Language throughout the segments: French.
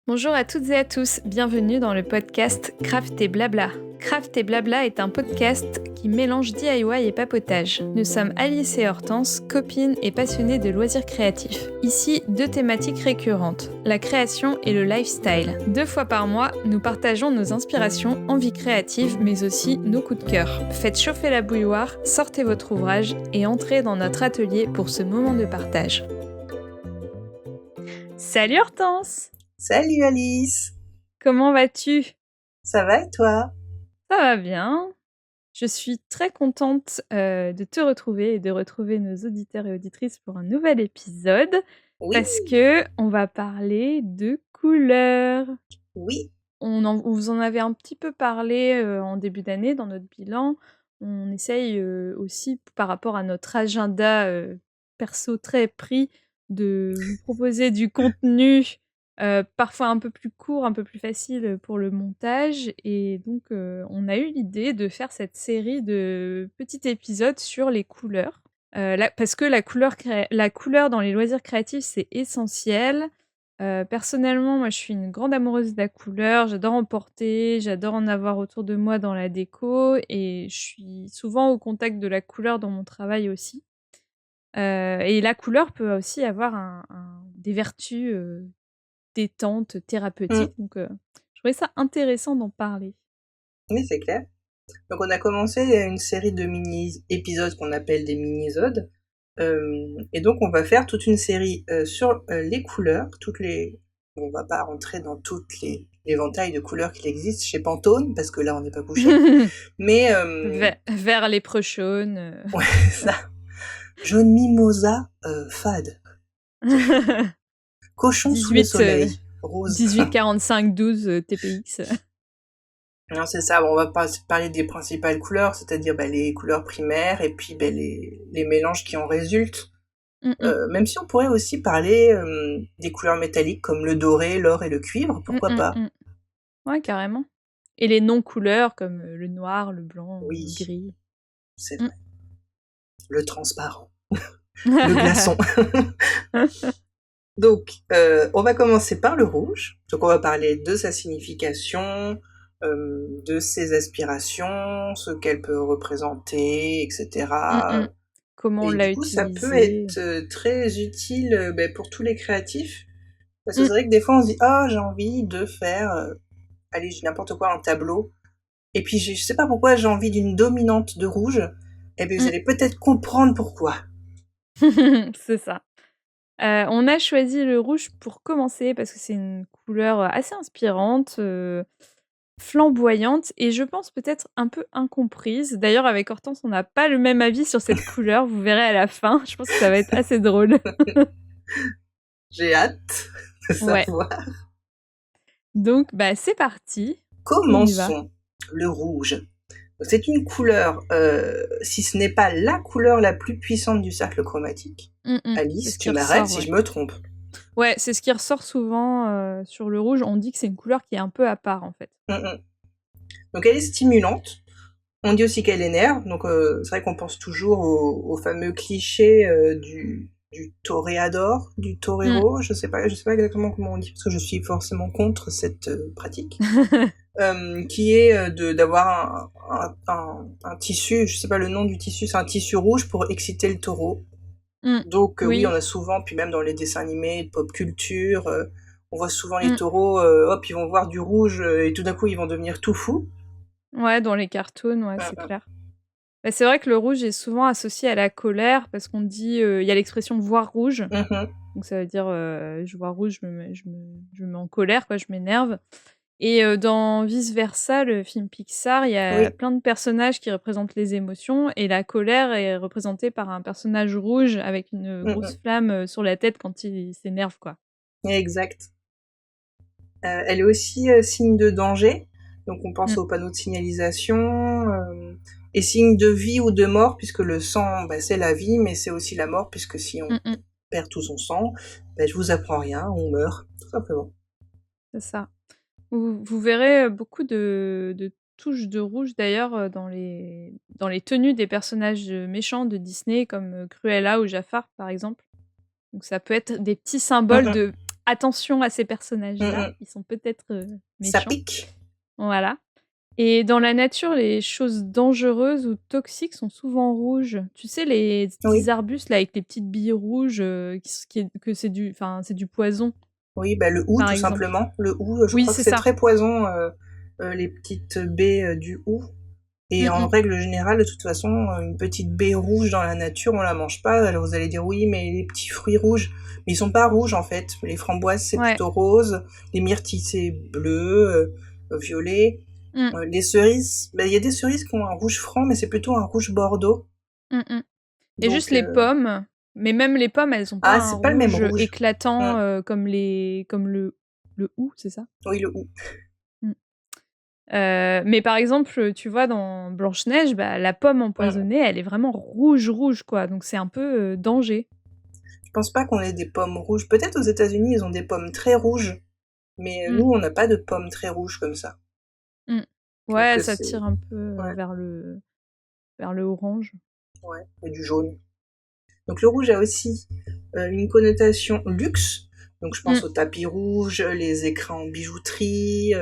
Bonjour à toutes et à tous, bienvenue dans le podcast Craft et Blabla. Craft et Blabla est un podcast qui mélange DIY et papotage. Nous sommes Alice et Hortense, copines et passionnées de loisirs créatifs. Ici, deux thématiques récurrentes, la création et le lifestyle. 2 fois par mois, nous partageons nos inspirations, envies créatives, mais aussi nos coups de cœur. Faites chauffer la bouilloire, sortez votre ouvrage et entrez dans notre atelier pour ce moment de partage. Salut Hortense! Salut Alice, Comment vas-tu? ça va et toi? Ça va bien. Je suis très contente de te retrouver et de retrouver nos auditeurs et auditrices pour un nouvel épisode Oui, parce que on va parler de couleurs. oui, On vous en avait un petit peu parlé en début d'année dans notre bilan. On essaye aussi par rapport à notre agenda perso très pris de vous proposer du contenu parfois un peu plus court, un peu plus facile pour le montage. Et donc on a eu l'idée de faire cette série de petits épisodes sur les couleurs. Parce que la couleur dans les loisirs créatifs, c'est essentiel. Personnellement, moi, je suis une grande amoureuse de la couleur. J'adore en porter, j'adore en avoir autour de moi dans la déco et je suis souvent au contact de la couleur dans mon travail aussi. Et la couleur peut aussi avoir des vertus détentes, mm, thérapeutiques. Donc, je trouvais ça intéressant d'en parler. oui, c'est clair. Donc on a commencé une série de mini-épisodes qu'on appelle des mini-sodes. Et donc on va faire toute une série sur les couleurs, on va pas rentrer dans toutes l'éventail de couleurs qu'il existe chez Pantone, parce que là on n'est pas couché. Mais Vert léprechaune. ouais, ça. Jaune mimosa fade. Cochon sous le 18, soleil, rose. 18-45-12 TPX. Non, c'est ça. Bon, on va parler des principales couleurs, c'est-à-dire les couleurs primaires et puis les mélanges qui en résultent. Même si on pourrait aussi parler des couleurs métalliques comme le doré, l'or et le cuivre, pourquoi pas. Ouais, carrément. Et les non-couleurs comme le noir, le blanc, le Oui, gris. c'est vrai. Le transparent, le glaçon. Donc, on va commencer par le rouge. Donc, on va parler de sa signification, de ses aspirations, ce qu'elle peut représenter, etc. Comment on Et l'a du coup, ça peut être utilisé. très utile pour tous les créatifs. Parce que Mm. c'est vrai que des fois, on se dit « Ah, j'ai envie de faire, allez, j'ai n'importe quoi, un tableau. » Et puis, je sais pas pourquoi, j'ai envie d'une dominante de rouge. Eh bien, vous allez peut-être comprendre pourquoi. C'est ça. On a choisi le rouge pour commencer parce que c'est une couleur assez inspirante, flamboyante et je pense peut-être un peu incomprise. D'ailleurs, avec Hortense, on n'a pas le même avis sur cette couleur, vous verrez à la fin. Je pense que ça va être assez drôle. J'ai hâte de Ouais. savoir. Donc, c'est parti. On y va. Commençons. Le rouge. C'est une couleur, si ce n'est pas la couleur la plus puissante du cercle chromatique. C'est Alice, ce qui tu m'arrêtes ressort, si ouais. je me trompe. Ouais, c'est ce qui ressort souvent sur le rouge. On dit que c'est une couleur qui est un peu à part, en fait. Donc elle est stimulante. On dit aussi qu'elle énerve. Donc c'est vrai qu'on pense toujours au fameux cliché du toréador, du torero. Je sais pas exactement comment on dit parce que je suis forcément contre cette pratique. Qui est d'avoir un tissu, je sais pas le nom du tissu, c'est un tissu rouge pour exciter le taureau. Donc oui, on a souvent, puis même dans les dessins animés, de pop culture, on voit souvent les taureaux, hop, ils vont voir du rouge et tout d'un coup ils vont devenir tout fous. Ouais, dans les cartoons, ouais, c'est clair. C'est vrai que le rouge est souvent associé à la colère parce qu'on dit, il y a l'expression voir rouge. Donc ça veut dire, je vois rouge, je me mets en colère, quoi, je m'énerve. Et dans Vice Versa, le film Pixar, il y a Oui, plein de personnages qui représentent les émotions et la colère est représentée par un personnage rouge avec une grosse flamme sur la tête quand il s'énerve, quoi. exact. Elle est aussi signe de danger, donc on pense Mmh. aux panneaux de signalisation, et signe de vie ou de mort, puisque le sang, c'est la vie, mais c'est aussi la mort, puisque si on perd tout son sang, je vous apprends rien, on meurt, tout simplement. C'est ça. Vous verrez beaucoup de touches de rouge d'ailleurs dans les tenues des personnages méchants de Disney comme Cruella ou Jafar par exemple. Donc ça peut être des petits symboles de attention à ces personnages-là, Mm. ils sont peut-être Ça méchants. pique. Voilà. Et dans la nature, les choses dangereuses ou toxiques sont souvent rouges. Tu sais, les petits Oui, arbustes là avec les petites billes rouges, que c'est du poison, oui, bah, le hou, par tout exemple. simplement. Le hou, je Oui, crois que c'est c'est ça. très poison, les petites baies du hou. Et Mm, en mm. règle générale, de toute façon, une petite baie rouge dans la nature, on la mange pas. Alors vous allez dire oui, mais les petits fruits rouges, mais ils sont pas rouges en fait. Les framboises c'est Ouais. plutôt rose, les myrtilles c'est bleu, violet. Mm, Les cerises, bah, il y a des cerises qui ont un rouge franc, mais c'est plutôt un rouge bordeaux. mm, mm. Et juste Donc les pommes, mais même les pommes, elles ont pas ah, un c'est pas le même rouge rouge. éclatant Mm. comme le hou, c'est ça? Oui, le hou. Mm. Mais par exemple, tu vois, dans Blanche-Neige, bah, la pomme Mm. empoisonnée, elle est vraiment rouge, rouge, quoi. Donc c'est un peu danger. Je pense pas qu'on ait des pommes rouges. Peut-être aux États-Unis ils ont des pommes très rouges, mais Mm, nous on n'a pas de pommes très rouges comme ça. mm. Donc Ouais, ça c'est tire un peu ouais, vers le orange. ouais, et du jaune. Donc le rouge a aussi une connotation luxe. Donc je pense Mm, aux tapis rouges, les écrins en bijouterie.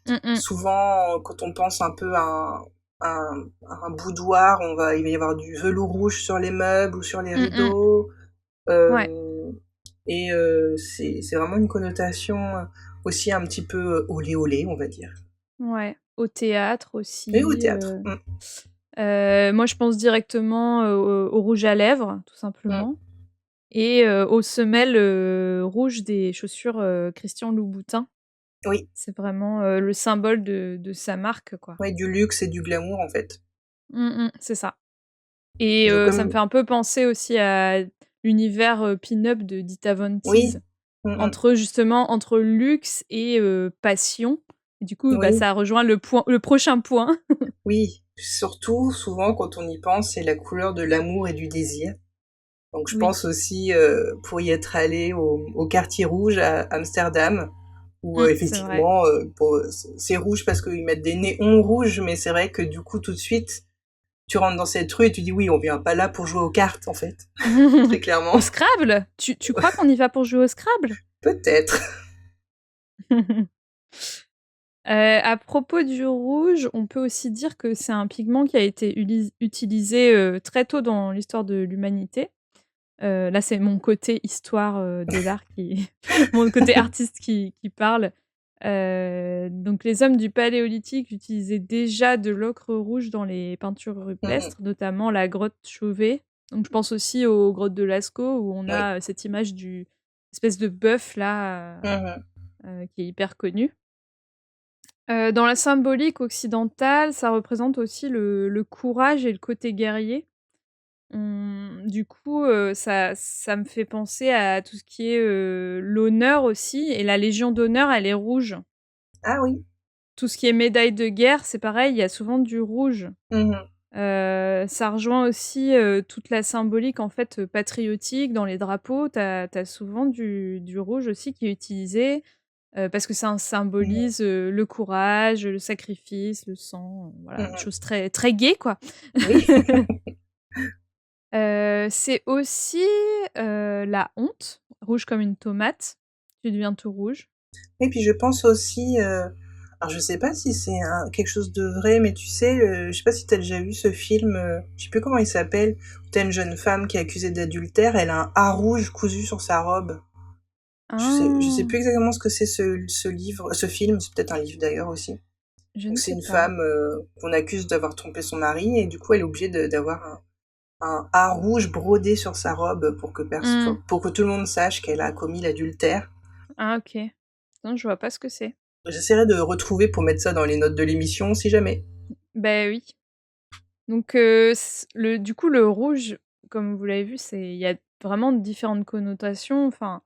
mm, mm. Souvent, quand on pense un peu à un boudoir, il va y avoir du velours rouge sur les meubles ou sur les Mm, mm. rideaux. Ouais, Euh, et c'est vraiment une connotation aussi un petit peu olé olé, on va dire. ouais. Au théâtre Et au aussi. théâtre. Mm, Moi, je pense directement au rouge à lèvres, tout mm. simplement. Et aux semelles rouges des chaussures Christian Louboutin. Oui, C'est vraiment le symbole de sa marque, quoi. ouais, du luxe et du glamour en fait. C'est ça. Et ça me Comme fait un peu penser aussi à l'univers pin-up de Dita Von oui, Teese, mm, mm. entre luxe et passion. Et du coup, bah, Oui, ça rejoint le prochain point. oui. Surtout, souvent, quand on y pense, c'est la couleur de l'amour et du désir. Donc, je Oui. pense aussi, pour y être allé au quartier rouge à Amsterdam, où C'est vrai. effectivement, c'est rouge parce qu'ils mettent des néons rouges, mais c'est vrai que du coup, tout de suite, tu rentres dans cette rue et tu dis oui, on vient pas là pour jouer aux cartes, en fait. Très clairement. Au Scrabble? Tu crois qu'on y va pour jouer au Scrabble? Peut-être. À propos du rouge, on peut aussi dire que c'est un pigment qui a été utilisé très tôt dans l'histoire de l'humanité. Là, c'est mon côté histoire de l'art mon côté artiste qui parle. Donc, les hommes du Paléolithique utilisaient déjà de l'ocre rouge dans les peintures Mm, rupestres, notamment la grotte Chauvet. Donc, je pense aussi aux grottes de Lascaux où on oui. a cette image du espèce de bœuf là Mhm. qui est hyper connu. Dans la symbolique occidentale, ça représente aussi le courage et le côté guerrier. Du coup, ça me fait penser à tout ce qui est, l'honneur aussi et la Légion d'honneur, elle est rouge. Ah oui. Tout ce qui est médaille de guerre, c'est pareil, il y a souvent du rouge. Mhm. Ça rejoint aussi, toute la symbolique, en fait, patriotique dans les drapeaux. Tu as souvent du rouge aussi qui est utilisé. Parce que ça Mhm. symbolise, le courage, le sacrifice, le sang, voilà, des Mhm. choses très très gaies, quoi. Oui. C'est aussi, la honte, rouge comme une tomate, tu deviens tout rouge. Et puis je pense aussi, alors je sais pas si c'est quelque chose de vrai, mais tu sais, je sais pas si t'as déjà vu ce film, je sais plus comment il s'appelle, où t'as une jeune femme qui est accusée d'adultère, elle a un A rouge cousu sur sa robe. Je sais Ah! plus exactement ce que c'est ce livre, ce film, c'est peut-être un livre d'ailleurs aussi. Je Donc ne c'est sais une pas. femme qu'on accuse d'avoir trompé son mari, et du coup elle est obligée d'avoir un A rouge brodé sur sa robe Mmh. pour que tout le monde sache qu'elle a commis l'adultère. Ah OK. Non, je vois pas ce que c'est. J'essaierai de retrouver pour mettre ça dans les notes de l'émission si jamais. Beh, oui. Donc du coup, le rouge, comme vous l'avez vu, il y a vraiment différentes connotations. Enfin,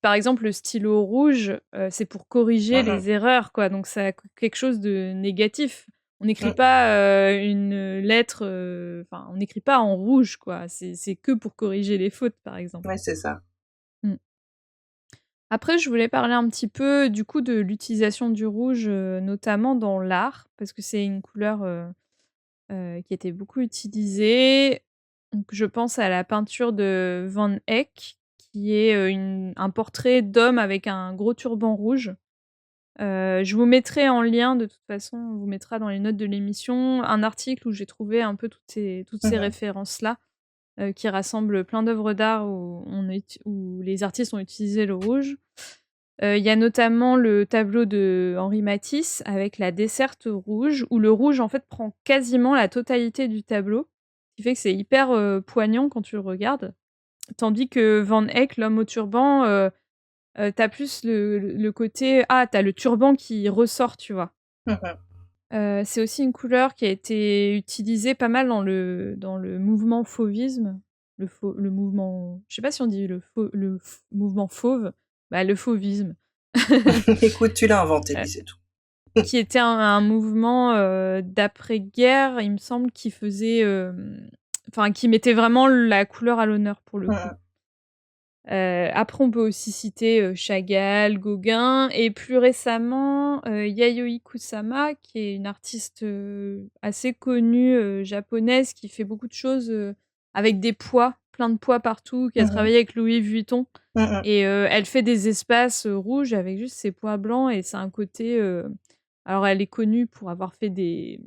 par exemple, le stylo rouge, c'est pour corriger Mhm. les erreurs, quoi, donc ça a quelque chose de négatif. On n'écrit Mm. pas, une lettre, enfin, on n'écrit pas en rouge, quoi. C'est que pour corriger les fautes, par exemple. Ouais, c'est ça. Mmh. Après, je voulais parler un petit peu, du coup, de l'utilisation du rouge, notamment dans l'art, parce que c'est une couleur, qui était beaucoup utilisée. Donc je pense à la peinture de Van Eyck, qui est un portrait d'homme avec un gros turban rouge. Je vous mettrai en lien, de toute façon, on vous mettra dans les notes de l'émission, un article où j'ai trouvé un peu toutes ces Mhm. références-là, qui rassemblent plein d'œuvres d'art où les artistes ont utilisé le rouge. Il y a notamment le tableau de Henri Matisse avec la desserte rouge, où le rouge, en fait, prend quasiment la totalité du tableau, ce qui fait que c'est hyper poignant quand tu le regardes. Tandis que Van Eyck, l'homme au turban, tu plus le côté tu le turban qui ressort, tu vois? Mhm. C'est aussi une couleur qui a été utilisée pas mal dans le mouvement fauvisme. Le mouvement je sais pas si on dit mouvement fauve? Bah, le fauvisme. Écoute, tu l'as inventé, Heu, puis c'est tout. qui était un mouvement, d'après-guerre, il me semble, qui faisait, enfin qui mettait vraiment la couleur à l'honneur, pour le coup. Mhm. Après on peut aussi citer, Chagall, Gauguin et plus récemment, Yayoi Kusama qui est une artiste, assez connue, japonaise qui fait beaucoup de choses, avec des pois, plein de pois partout, qui a Mhm. travaillé avec Louis Vuitton Mhm. et elle fait des espaces, rouges avec juste ses pois blancs et ça a un côté, alors elle est connue pour avoir fait des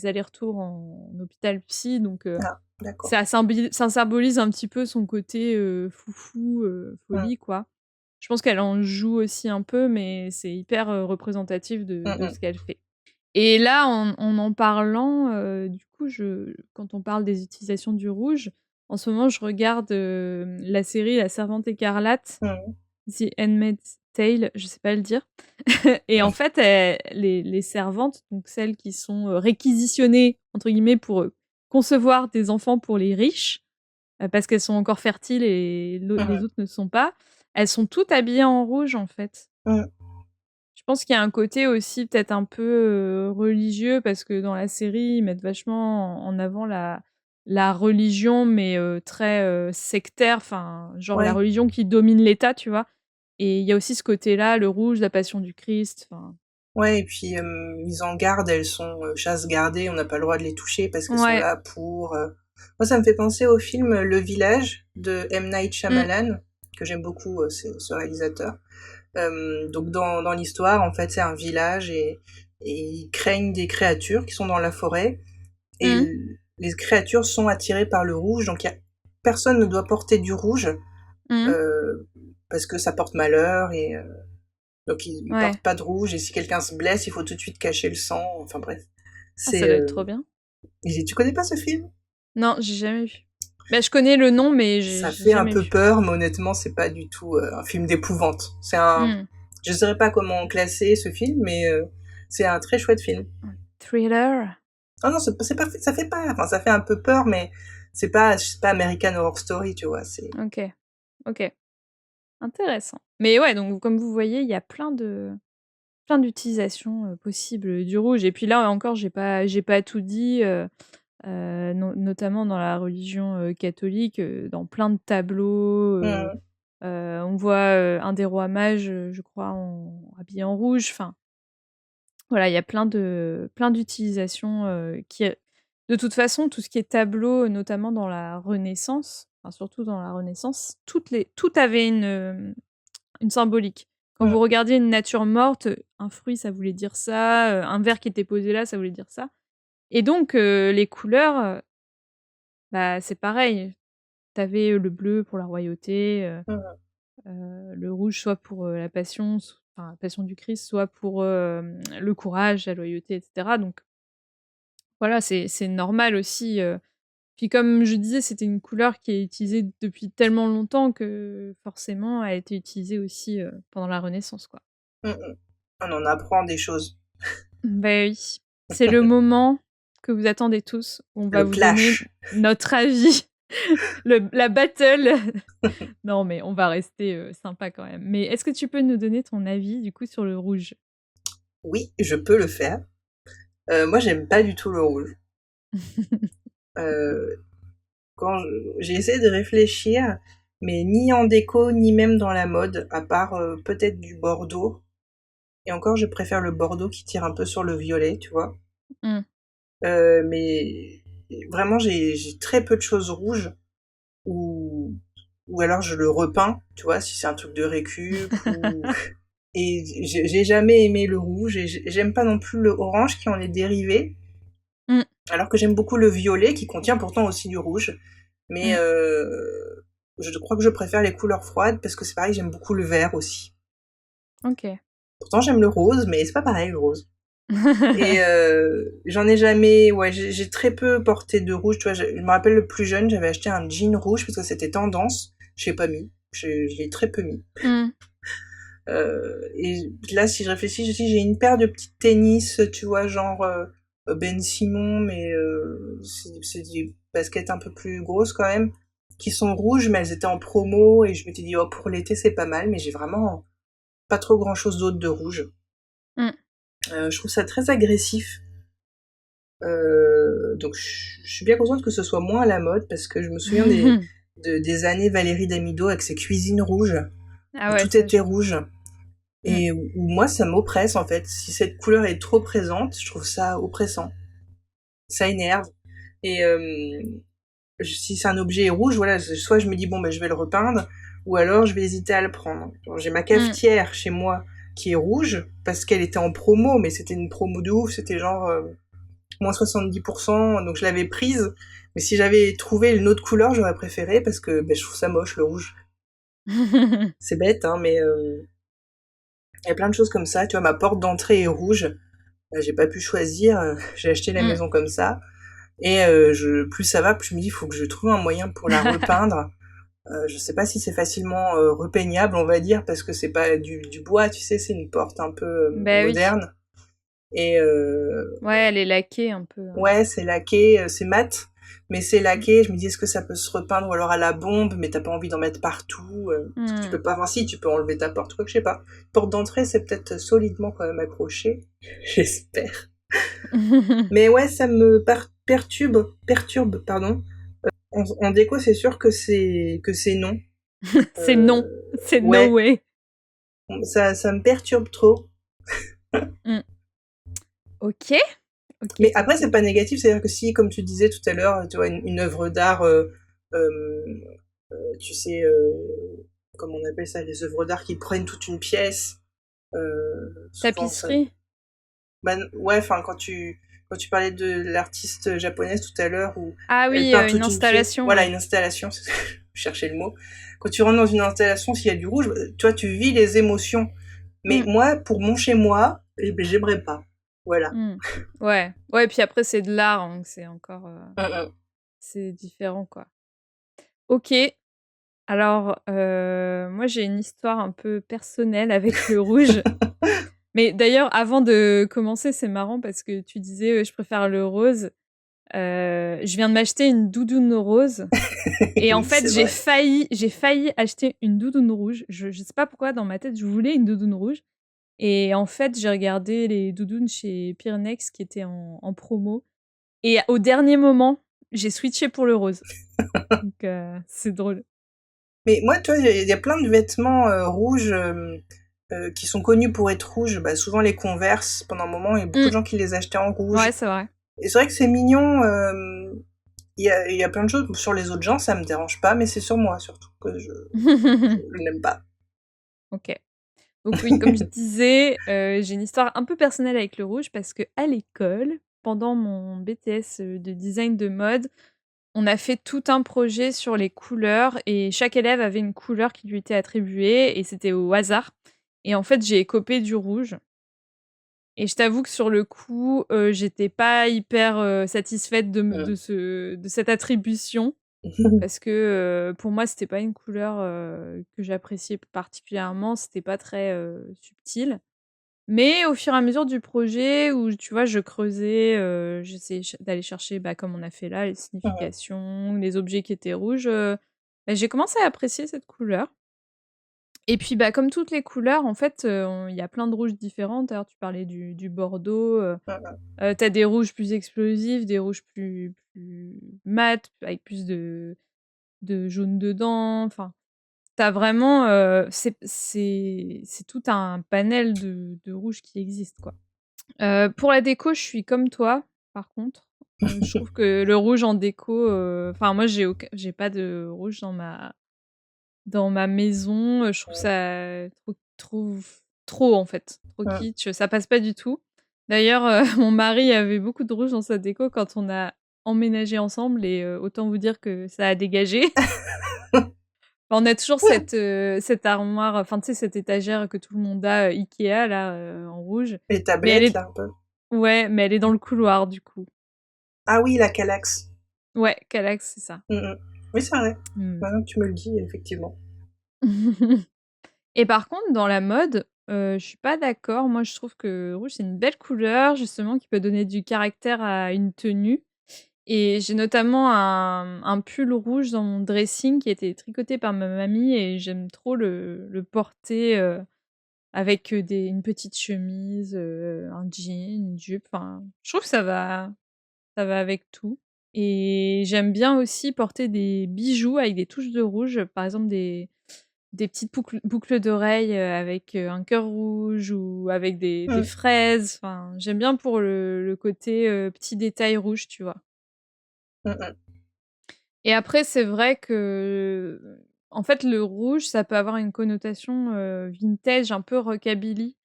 allers-retours en hôpital psy donc Ah, d'accord. ça symbolise un petit peu son côté, foufou, Mhm. folie, quoi. Je pense qu'elle en joue aussi un peu, mais c'est hyper, représentatif de Mhm. ce qu'elle fait. Et là, en parlant, du coup, quand on parle des utilisations du rouge, en ce moment, je regarde, la série La Servante écarlate, Mhm. The Handmaid's Tale, je sais pas le dire. Et en fait, les servantes, donc celles qui sont, «réquisitionnées» entre guillemets pour, concevoir des enfants pour les riches, parce qu'elles sont encore fertiles et les Mhm. autres ne sont pas, elles sont toutes habillées en rouge, en fait. Mhm. Je pense qu'il y a un côté aussi peut-être un peu, religieux parce que dans la série, ils mettent vachement en avant la religion mais très, sectaire, enfin, genre la Ouais. religion qui domine l'État, tu vois? Et il y a aussi ce côté-là, le rouge, la passion du Christ, enfin Ouais, et puis mises en garde, elles sont chasse gardées, on n'a pas le droit de les toucher parce qu'elles sont ouais. là pour. Moi, ça me fait penser au film Le Village de M. Night Mmh. Shyamalan, que j'aime beaucoup, ce réalisateur. Donc dans l'histoire, en fait, c'est un village et ils craignent des créatures qui sont dans la forêt et Mmh. les créatures sont attirées par le rouge, donc personne ne doit porter du rouge Mmh. euh, parce que ça porte malheur et donc ils Ouais. portent pas de rouge et si quelqu'un se blesse, il faut tout de suite cacher le sang. Enfin bref, Ah, ça c'est. doit être trop bien. Tu connais pas ce film? Non, j'ai jamais vu. Bah, je connais le nom, mais j'ai Ça j'ai fait un jamais peu vu. peur, mais honnêtement, c'est pas du tout un film d'épouvante. C'est un. Mmh. Je saurais pas comment classer ce film, mais c'est un très chouette film. Un thriller? Ah non, c'est pas, ça fait pas. Enfin, ça fait un peu peur, mais c'est pas American Horror Story, tu vois. C'est. OK, OK. Intéressant. Mais ouais, donc comme vous voyez, il y a plein d'utilisations, possibles du rouge et puis là encore, j'ai pas tout dit, notamment dans la religion, catholique, dans plein de tableaux, Mhm. on voit, un des rois mages, je crois habillé en rouge, enfin voilà, il y a plein d'utilisations, de toute façon, tout ce qui est tableau, notamment dans la Renaissance, enfin surtout dans la Renaissance, tout avait une symbolique. Quand vous Mhm. regardiez une nature morte, un fruit, ça voulait dire ça, un verre qui était posé là, ça voulait dire ça. Et donc, les couleurs, bah, c'est pareil. Tu avais, le bleu pour la royauté, Mhm. le rouge soit pour, la passion, enfin la passion du Christ, soit pour, le courage, la loyauté et cetera. Donc voilà, c'est normal aussi, puis comme je disais, c'était une couleur qui est utilisée depuis tellement longtemps que forcément elle a été utilisée aussi, pendant la Renaissance, quoi. Mhm. On en apprend des choses. Beh, oui, c'est le moment que vous attendez tous, où on va Le vous donner clash. notre avis, la battle. Non, mais on va rester, sympa quand même. Mais est-ce que tu peux nous donner ton avis, du coup, sur le rouge? Oui, je peux le faire. Moi, j'aime pas du tout le rouge. Euh, j'ai essayé de réfléchir, mais ni en déco, ni même dans la mode, à part peut-être du bordeaux. Et encore, je préfère le bordeaux qui tire un peu sur le violet, tu vois. Mmh. Mais vraiment, j'ai très peu de choses rouges. Ou ou alors je le repeins, tu vois, si c'est un truc de récup ou et j'ai jamais aimé le rouge et j'aime pas non plus le orange qui en est dérivé, Mmh, alors que j'aime beaucoup le violet qui contient pourtant aussi du rouge. Mais mmh. je crois que je préfère les couleurs froides parce que c'est pareil, j'aime beaucoup le vert aussi. OK. Pourtant j'aime le rose, mais c'est pas pareil le rose. Et j'en ai jamais, ouais, j'ai très peu porté de rouge, tu vois. Je me rappelle le plus jeune, j'avais acheté un jean rouge parce que c'était tendance. Je l'ai pas mis, je l'ai très peu mis. Mmh. Et là, si je réfléchis, je dis j'ai une paire de petites tennis, tu vois, genre Ben Simon, mais c'est des baskets un peu plus grosses quand même, qui sont rouges, mais elles étaient en promo et je m'étais dit oh pour l'été c'est pas mal, mais j'ai vraiment pas trop grand chose d'autre de rouge. Mmh. Je trouve ça très agressif. Donc je suis bien contente que ce soit moins à la mode parce que je me souviens des années Valérie Damido avec ses cuisines rouges Ah où ouais, tout ça était je rouge mmh. et où moi ça m'oppresse en fait. Si cette couleur est trop présente, je trouve ça oppressant, ça énerve. Et si c'est un objet rouge, voilà, soit je me dis bon ben je vais le repeindre ou alors je vais hésiter à le prendre. Donc, j'ai ma Mmh. cafetière chez moi qui est rouge parce qu'elle était en promo, mais c'était une promo de ouf, c'était genre moins 70%, donc je l'avais prise. Mais si j'avais trouvé une autre couleur, j'aurais préféré parce que ben, je trouve ça moche, le rouge. C'est bête, hein, mais il y a plein de choses comme ça. Tu vois, ma porte d'entrée est rouge. J'ai pas pu choisir. J'ai acheté la Mmh. maison comme ça. Et plus ça va, plus je me dis, il faut que je trouve un moyen pour la repeindre. Je sais pas si c'est facilement repeignable, on va dire, parce que c'est pas du bois, tu sais, c'est une porte un peu Bah oui. moderne. Et Ouais, elle est laquée un peu, hein. ouais, c'est laqué, c'est mat, mais c'est Mmh. laqué. Je me dis, est-ce que ça peut se repeindre ou alors à la bombe, mais t'as pas envie d'en mettre partout. Parce que tu Mmh. peux pas, enfin si, tu peux enlever ta porte, quoi que je sais pas. Porte d'entrée, c'est peut-être solidement quand même accroché, j'espère. Mais ouais, ça me perturbe, pardon. En déco, c'est sûr que c'est non. C'est non, c'est no Ouais, way. ça me perturbe trop. Mmh. OK, OK, Mais c'est après, c'est cool. pas négatif, c'est-à-dire que si, comme tu disais tout à l'heure, tu vois, une œuvre d'art, euh, tu sais, comment on appelle ça, les œuvres d'art qui prennent toute une pièce, souvent ça. Tapisserie? Bah, ouais, enfin, quand tu parlais de l'artiste japonaise tout à l'heure, où Ah elle oui, peint une toute une pièce, installation, voilà, ouais. une installation, je cherchais le mot. Quand tu rentres dans une installation, s'il y a du rouge, tu vois, tu vis les émotions. Mais Mmh. moi, pour mon chez moi, eh ben, j'aimerais pas. Voilà. Mmh. Ouais. Ouais, puis après c'est de l'art, donc c'est encore, Mm, c'est différent, quoi. OK. Alors, moi j'ai une histoire un peu personnelle avec le rouge. Mais d'ailleurs, avant de commencer, c'est marrant parce que tu disais, «Je préfère le rose». Je viens de m'acheter une doudoune rose et en oui, fait, c'est vrai. j'ai failli acheter une doudoune rouge. Je sais pas pourquoi dans ma tête, je voulais une doudoune rouge et en fait, j'ai regardé les doudounes chez Pyrenex qui étaient en promo et au dernier moment, j'ai switché pour le rose. Donc c'est drôle. Mais moi, tu vois, il y a plein de vêtements rouges qui sont connus pour être rouges. Bah, souvent les Converse, pendant un moment, il y a beaucoup Mmh. de gens qui les achetaient en Ouais, rouge. c'est vrai. Et c'est vrai que c'est mignon. Il y a plein de choses. Sur les autres gens, ça me dérange pas, mais c'est sur moi surtout que je n'aime pas. OK. Donc oui, comme je disais, j'ai une histoire un peu personnelle avec le rouge parce qu'à l'école, pendant mon BTS, de design de mode, on a fait tout un projet sur les couleurs et chaque élève avait une couleur qui lui était attribuée et c'était au hasard et en fait, j'ai écopé du rouge et je t'avoue que sur le coup, j'étais pas hyper, satisfaite de cette attribution parce que, pour moi, c'était pas une couleur, que j'appréciais particulièrement, c'était pas très, subtil. Mais au fur et à mesure du projet où, tu vois, je creusais, j'essayais d'aller chercher, bah, comme on a fait là, les significations, les objets qui étaient rouges, bah, j'ai commencé à apprécier cette couleur et puis, bah, comme toutes les couleurs, en fait, il y a plein de rouges différents. D'ailleurs, tu parlais du bordeaux, tu des rouges plus explosifs, des rouges plus mat, avec plus de jaune dedans, enfin, t'as vraiment, c'est tout un panel de rouges qui existe, quoi. Pour la déco, je suis comme toi, par contre. Je trouve que le rouge en déco, enfin moi j'ai pas de rouge dans ma maison. Je trouve Mm. ça trop en fait, trop Mm. kitsch. Ça passe pas du tout. D'ailleurs, mon mari avait beaucoup de rouge dans sa déco quand on a emménagé ensemble et autant vous dire que ça a dégagé. On a toujours cette armoire, enfin, tu sais, cette étagère que tout le monde a, Ikea là, en rouge. Les Mais elle tablettes, est là, un peu. ouais, mais elle est dans le couloir du coup. Ah oui, la Calax. Ouais, Kallax, c'est ça. Mm, mm. Oui, c'est vrai. Mmh. Maintenant que tu me le dis, effectivement. Et par contre, dans la mode, je suis pas d'accord. Moi, je trouve que rouge, c'est une belle couleur, justement, qui peut donner du caractère à une tenue. Et j'ai notamment un pull rouge dans mon dressing qui a été tricoté par ma mamie et j'aime trop le porter, avec, une petite chemise, un jean, une jupe, enfin, je trouve que ça va avec tout. Et j'aime bien aussi porter des bijoux avec des touches de rouge, par exemple des petites boucles d'oreilles, avec, un cœur rouge ou avec des Mm, fraises, enfin, j'aime bien pour le côté, petits détails rouges, tu vois? mm, mm. Et après c'est vrai que, en fait, le rouge, ça peut avoir une connotation, vintage, un peu rockabilly,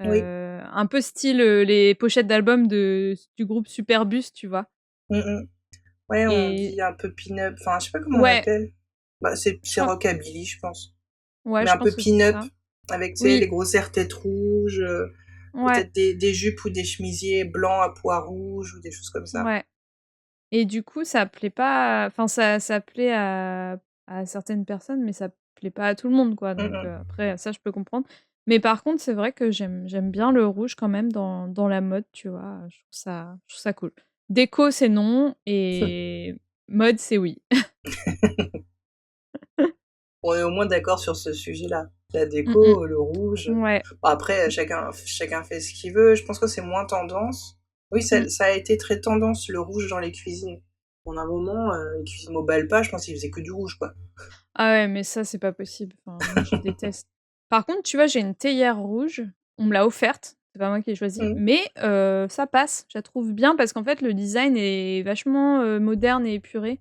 Oui. un peu style, les pochettes d'albums du groupe Superbus, tu vois? Mm, mm. Ouais, on Et dit un peu pin-up. Enfin, je sais pas comment on ouais, appelle. Bah, je c'est pen rockabilly, je pense. ouais, Mais je un peu pense aussi pin-up. ça. Avec, tu sais, les Oui, grosses serre-têtes rouges. ouais, Peut-être des jupes ou des chemisiers blancs à pois rouges ou des choses comme ça. ouais. Et du coup, ça plaît pas enfin ça plaît à certaines personnes, mais ça plaît pas à tout le monde, quoi, Mm, donc mm. après ça, je peux comprendre. Mais par contre, c'est vrai que j'aime bien le rouge quand même dans la mode, tu vois? Je trouve ça cool. Déco, c'est non et mode, c'est oui. On est au moins d'accord sur ce sujet-là. La Mmh déco, le rouge. mh. Ouais. Bon, après, chacun fait ce qu'il veut. Je pense que c'est moins tendance. Oui, Mmh. ça a été très tendance, le rouge dans les cuisines. Pendant un moment, les cuisines au Balpa, je pense qu'ils faisaient que du rouge, quoi. Ah ouais, mais ça, c'est pas possible. Enfin, moi, je déteste. Par contre, tu vois, j'ai une théière rouge. On me l'a offerte. C'est pas moi qui l'ai choisie. Mm, Mais ça passe. Je la trouve bien parce qu'en fait, le design est vachement moderne et épuré.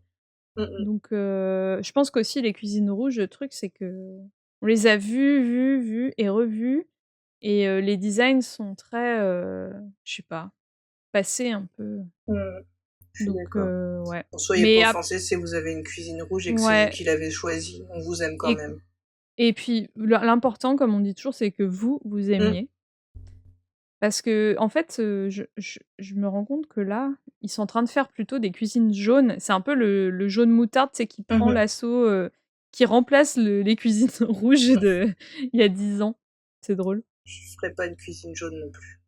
mm, mm, Donc, je pense qu'aussi, les cuisines rouges, le truc, c'est que on les a vues et revues. Et les designs sont très, je sais pas, passés un peu. mm. Je suis Donc, d'accord. ouais. Bon, soyez Mais pas offensés si vous avez une cuisine rouge et que c'est vous ouais. qui l'avez choisie. On vous aime quand Et même. Et puis l'important, comme on dit toujours, c'est que vous Mm, aimiez. Parce qu'en fait, je me rends compte que là, ils sont en train de faire plutôt des cuisines jaunes. C'est un peu le jaune moutarde, tu sais, qui prend mhm. l'assaut, qui remplace les cuisines rouges de il y a 10 ans. C'est drôle. Je ferai pas une cuisine jaune non plus.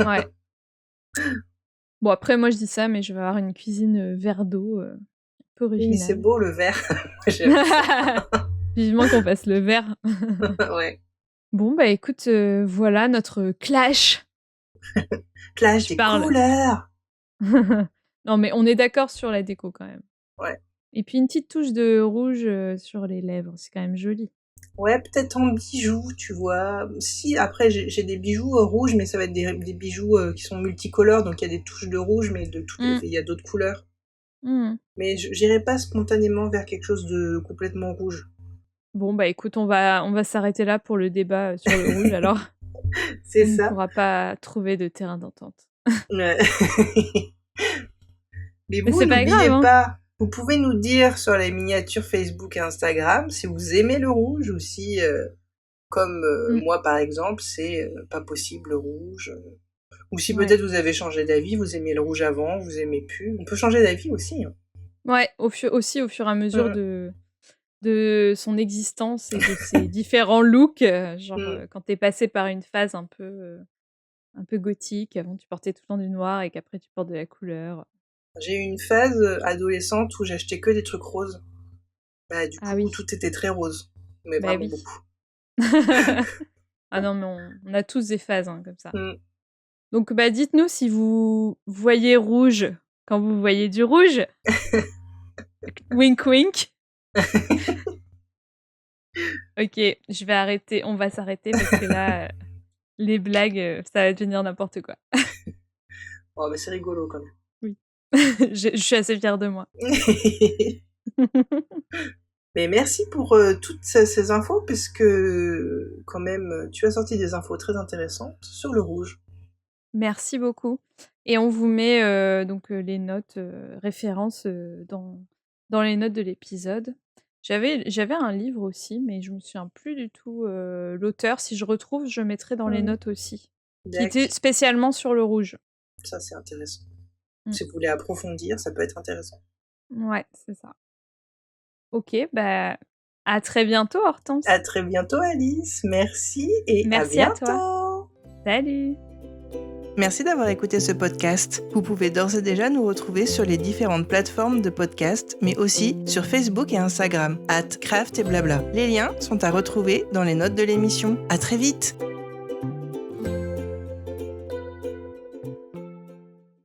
Ouais. Bon après moi je dis ça, mais je vais avoir une cuisine, vert d'eau, un peu Oui, c'est originale. beau le vert. J'aime ça. Vivement qu'on fasse le vert. Ouais. Bon bah écoute, voilà notre clash. Clash Je des parle. couleurs. Non, mais on est d'accord sur la déco quand même. Ouais. Et puis une petite touche de rouge, sur les lèvres, c'est quand même joli. Ouais, peut-être en bijoux, tu vois. Si, après, j'ai des bijoux rouges, mais ça va être des bijoux qui sont multicolores, donc il y a des touches de rouge, mais Mmh. il y a d'autres couleurs. Mmh. Mais j'irai pas spontanément vers quelque chose de complètement rouge. Bon, bah, écoute, on va s'arrêter là pour le débat, sur le rouge alors. C'est On ne ça. pourra pas trouver de terrain d'entente. Ouais. Mais Mais vous, c'est pas grave, n'oubliez hein. pas, vous pouvez nous dire sur les miniatures Facebook et Instagram si vous aimez le rouge ou si, comme Mmh. moi par exemple, c'est pas possible le rouge. Ou si Ouais. peut-être vous avez changé d'avis, vous aimiez le rouge avant, vous aimez plus. On peut changer d'avis aussi, hein. Ouais, au fur et à mesure Mm, de son existence et de ses différents looks, genre, mm. quand tu es passé par une phase un peu gothique, avant tu portais tout le temps du noir et qu'après tu portes de la couleur. J'ai eu une phase adolescente où j'achetais que des trucs roses. Bah, du Ah coup, oui, tout était très rose. Mais bah vraiment oui. beaucoup. Ah non, mais on a tous des phases, hein, comme ça. Mm. Donc, bah, dites-nous si vous voyez rouge quand vous voyez du rouge. Wink wink. OK, je vais arrêter, on va s'arrêter parce que là, les blagues, ça va devenir n'importe quoi. Oh, mais c'est rigolo quand Oui. Je suis assez fière de moi. même. Mais merci pour toutes ces infos, puisque quand même, tu as sorti des infos très intéressantes sur le rouge. Merci beaucoup et on vous met, les notes, références, dans les notes de l'épisode. J'avais un livre aussi, mais je me souviens plus du tout, l'auteur. Si je retrouve, je mettrai dans les Mmh. notes aussi, qui était D'accord, spécialement sur le rouge. ça c'est intéressant. Mmh. Si vous voulez approfondir, ça peut être intéressant. Ouais, c'est ça. OK, bah, à très bientôt À Hortense. très bientôt Alice, merci et à Merci à toi. bientôt! Salut. Merci d'avoir écouté ce podcast. Vous pouvez d'ores et déjà nous retrouver sur les différentes plateformes de podcast, mais aussi sur Facebook et Instagram, @craft et blabla. Les liens sont à retrouver dans les notes de l'émission. À très vite!